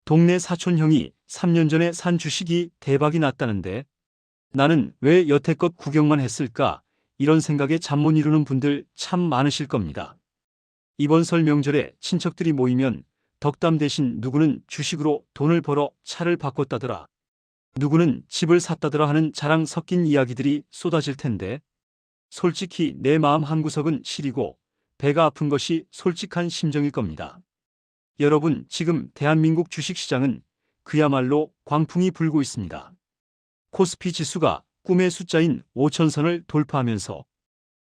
동네 사촌 형이 3년 전에 산 주식이 대박이 났다는데 나는 왜 여태껏 구경만 했을까? 이런 생각에 잠 못 이루는 분들 참 많으실 겁니다. 이번 설 명절에 친척들이 모이면 덕담 대신 누구는 주식으로 돈을 벌어 차를 바꿨다더라, 누구는 집을 샀다더라 하는 자랑 섞인 이야기들이 쏟아질 텐데 솔직히 내 마음 한구석은 시리고 배가 아픈 것이 솔직한 심정일 겁니다. 여러분, 지금 대한민국 주식시장은 그야말로 광풍이 불고 있습니다. 코스피 지수가 꿈의 숫자인 5천선을 돌파하면서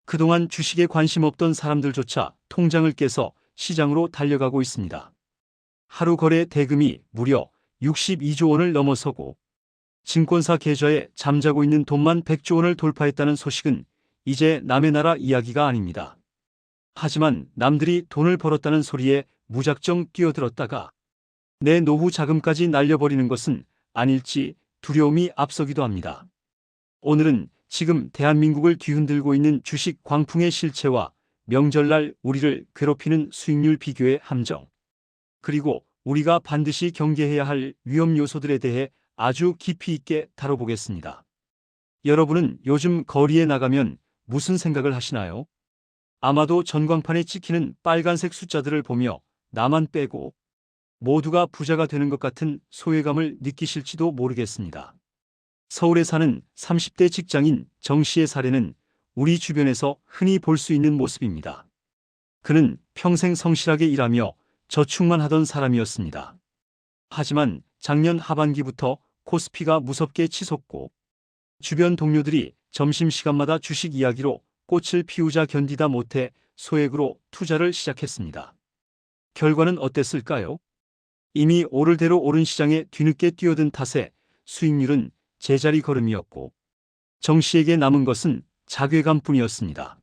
그동안 주식에 관심 없던 사람들조차 통장을 깨서 시장으로 달려가고 있습니다. 하루 거래 대금이 무려 62조 원을 넘어서고 증권사 계좌에 잠자고 있는 돈만 100조 원을 돌파했다는 소식은 이제 남의 나라 이야기가 아닙니다. 하지만 남들이 돈을 벌었다는 소리에 무작정 뛰어들었다가 내 노후 자금까지 날려버리는 것은 아닐지 두려움이 앞서기도 합니다. 오늘은 지금 대한민국을 뒤흔들고 있는 주식 광풍의 실체와 명절날 우리를 괴롭히는 수익률 비교의 함정, 그리고 우리가 반드시 경계해야 할 위험 요소들에 대해 아주 깊이 있게 다뤄보겠습니다. 여러분은 요즘 거리에 나가면 무슨 생각을 하시나요? 아마도 전광판에 찍히는 빨간색 숫자들을 보며 나만 빼고 모두가 부자가 되는 것 같은 소외감을 느끼실지도 모르겠습니다. 서울에 사는 30대 직장인 정 씨의 사례는 우리 주변에서 흔히 볼 수 있는 모습입니다. 그는 평생 성실하게 일하며 저축만 하던 사람이었습니다. 하지만 작년 하반기부터 코스피가 무섭게 치솟고 주변 동료들이 점심시간마다 주식 이야기로 꽃을 피우자 견디다 못해 소액으로 투자를 시작했습니다. 결과는 어땠을까요? 이미 오를 대로 오른 시장에 뒤늦게 뛰어든 탓에 수익률은 제자리 걸음이었고 정 씨에게 남은 것은 자괴감뿐이었습니다.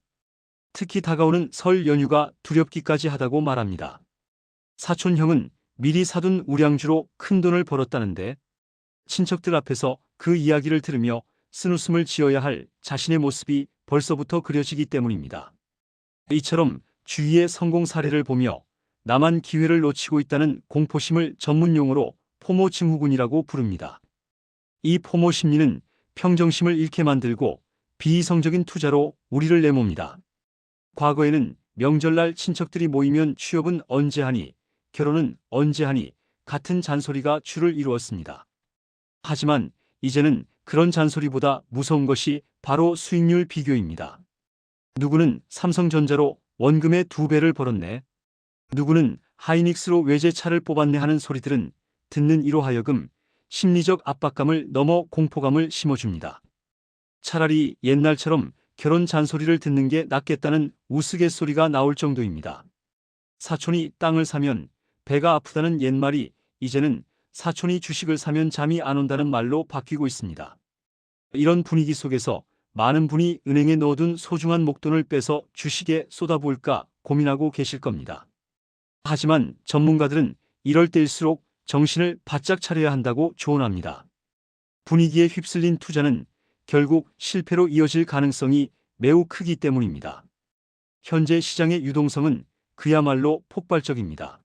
특히 다가오는 설 연휴가 두렵기까지 하다고 말합니다. 사촌 형은 미리 사둔 우량주로 큰 돈을 벌었다는데 친척들 앞에서 그 이야기를 들으며 쓴웃음을 지어야 할 자신의 모습이 벌써부터 그려지기 때문입니다. 이처럼 주위의 성공 사례를 보며 나만 기회를 놓치고 있다는 공포심을 전문 용어로 포모 증후군이라고 부릅니다. 이 포모 심리는 평정심을 잃게 만들고 비이성적인 투자로 우리를 내몹니다. 과거에는 명절날 친척들이 모이면 취업은 언제 하니, 결혼은 언제 하니 같은 잔소리가 주를 이루었습니다. 하지만 이제는 그런 잔소리보다 무서운 것이 바로 수익률 비교입니다. 누구는 삼성전자로 원금의 2배를 벌었네, 누구는 하이닉스로 외제차를 뽑았네 하는 소리들은 듣는 이로 하여금 심리적 압박감을 넘어 공포감을 심어줍니다. 차라리 옛날처럼 결혼 잔소리를 듣는 게 낫겠다는 우스갯소리가 나올 정도입니다. 사촌이 땅을 사면 배가 아프다는 옛말이 이제는 사촌이 주식을 사면 잠이 안 온다는 말로 바뀌고 있습니다. 이런 분위기 속에서 많은 분이 은행에 넣어둔 소중한 목돈을 빼서 주식에 쏟아부을까 고민하고 계실 겁니다. 하지만 전문가들은 이럴 때일수록 정신을 바짝 차려야 한다고 조언합니다. 분위기에 휩쓸린 투자는 결국 실패로 이어질 가능성이 매우 크기 때문입니다. 현재 시장의 유동성은 그야말로 폭발적입니다.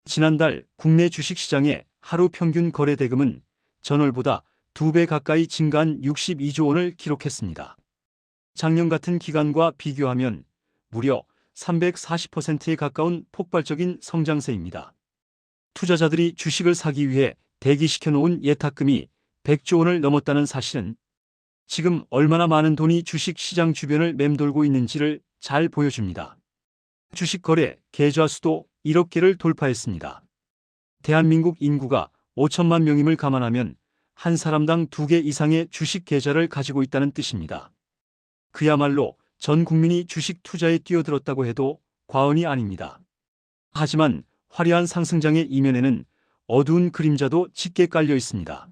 지난달 국내 주식시장의 하루 평균 거래 대금은 전월보다 2배 가까이 증가한 62조 원을 기록했습니다. 작년 같은 기간과 비교하면 무려 340%에 가까운 폭발적인 성장세입니다. 투자자들이 주식을 사기 위해 대기시켜 놓은 예탁금이 100조 원을 넘었다는 사실은 지금 얼마나 많은 돈이 주식 시장 주변을 맴돌고 있는지를 잘 보여줍니다. 주식 거래 계좌 수도 1억 개를 돌파했습니다. 대한민국 인구가 5천만 명임을 감안하면 한 사람당 2개 이상의 주식 계좌를 가지고 있다는 뜻입니다. 그야말로 전 국민이 주식 투자에 뛰어들었다고 해도 과언이 아닙니다. 하지만 화려한 상승장의 이면에는 어두운 그림자도 짙게 깔려 있습니다.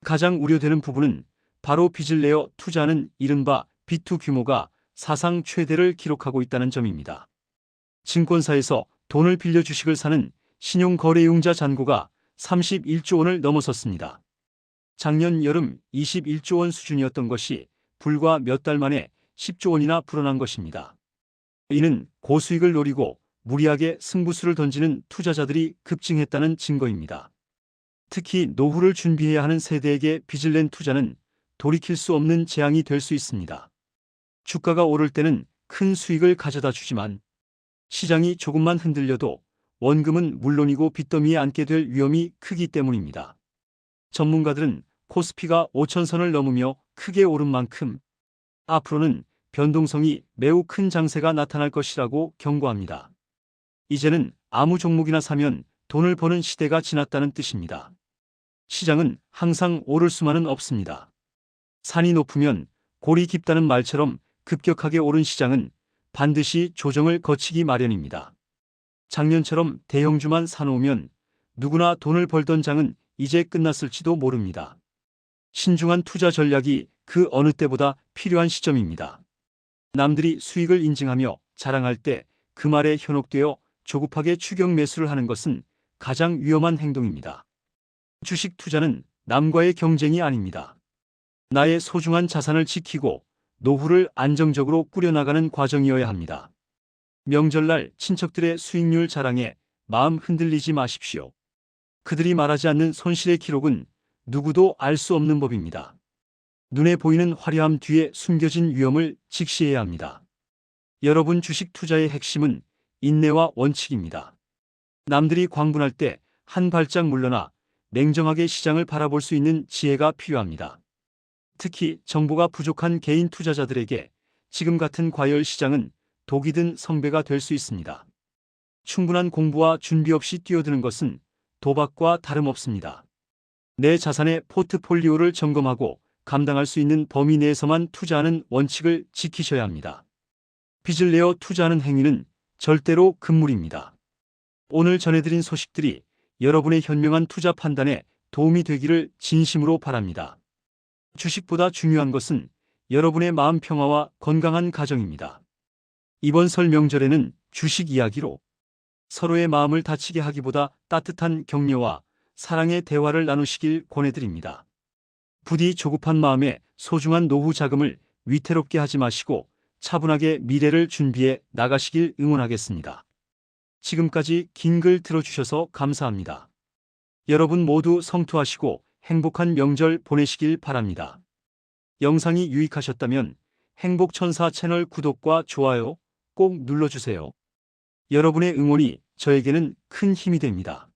가장 우려되는 부분은 바로 빚을 내어 투자하는 이른바 비투 규모가 사상 최대를 기록하고 있다는 점입니다. 증권사에서 돈을 빌려 주식을 사는 신용거래융자 잔고가 31조 원을 넘어섰습니다. 작년 여름 21조 원 수준이었던 것이 불과 몇 달 만에 10조 원이나 불어난 것입니다. 이는 고수익을 노리고 무리하게 승부수를 던지는 투자자들이 급증했다는 증거입니다. 특히 노후를 준비해야 하는 세대에게 빚을 낸 투자는 돌이킬 수 없는 재앙이 될 수 있습니다. 주가가 오를 때는 큰 수익을 가져다 주지만 시장이 조금만 흔들려도 원금은 물론이고 빚더미에 앉게 될 위험이 크기 때문입니다. 전문가들은 코스피가 5천선을 넘으며 크게 오른 만큼 앞으로는 변동성이 매우 큰 장세가 나타날 것이라고 경고합니다. 이제는 아무 종목이나 사면 돈을 버는 시대가 지났다는 뜻입니다. 시장은 항상 오를 수만은 없습니다. 산이 높으면 골이 깊다는 말처럼 급격하게 오른 시장은 반드시 조정을 거치기 마련입니다. 작년처럼 대형주만 사놓으면 누구나 돈을 벌던 장은 이제 끝났을지도 모릅니다. 신중한 투자 전략이 그 어느 때보다 필요한 시점입니다. 남들이 수익을 인증하며 자랑할 때 그 말에 현혹되어 조급하게 추격 매수를 하는 것은 가장 위험한 행동입니다. 주식 투자는 남과의 경쟁이 아닙니다. 나의 소중한 자산을 지키고 노후를 안정적으로 꾸려나가는 과정이어야 합니다. 명절날 친척들의 수익률 자랑에 마음 흔들리지 마십시오. 그들이 말하지 않는 손실의 기록은 누구도 알 수 없는 법입니다. 눈에 보이는 화려함 뒤에 숨겨진 위험을 직시해야 합니다. 여러분 주식 투자의 핵심은 인내와 원칙입니다. 남들이 광분할 때 한 발짝 물러나 냉정하게 시장을 바라볼 수 있는 지혜가 필요합니다. 특히 정보가 부족한 개인 투자자들에게 지금 같은 과열 시장은 독이 든 성배가 될 수 있습니다. 충분한 공부와 준비 없이 뛰어드는 것은 도박과 다름없습니다. 내 자산의 포트폴리오를 점검하고 감당할 수 있는 범위 내에서만 투자하는 원칙을 지키셔야 합니다. 빚을 내어 투자하는 행위는 절대로 금물입니다. 오늘 전해드린 소식들이 여러분의 현명한 투자 판단에 도움이 되기를 진심으로 바랍니다. 주식보다 중요한 것은 여러분의 마음 평화와 건강한 가정입니다. 이번 설 명절에는 주식 이야기로 서로의 마음을 다치게 하기보다 따뜻한 격려와 사랑의 대화를 나누시길 권해드립니다. 부디 조급한 마음에 소중한 노후 자금을 위태롭게 하지 마시고 차분하게 미래를 준비해 나가시길 응원하겠습니다. 지금까지 긴 글 들어주셔서 감사합니다. 여러분 모두 성투하시고 행복한 명절 보내시길 바랍니다. 영상이 유익하셨다면 행복천사 채널 구독과 좋아요 꼭 눌러주세요. 여러분의 응원이 저에게는 큰 힘이 됩니다.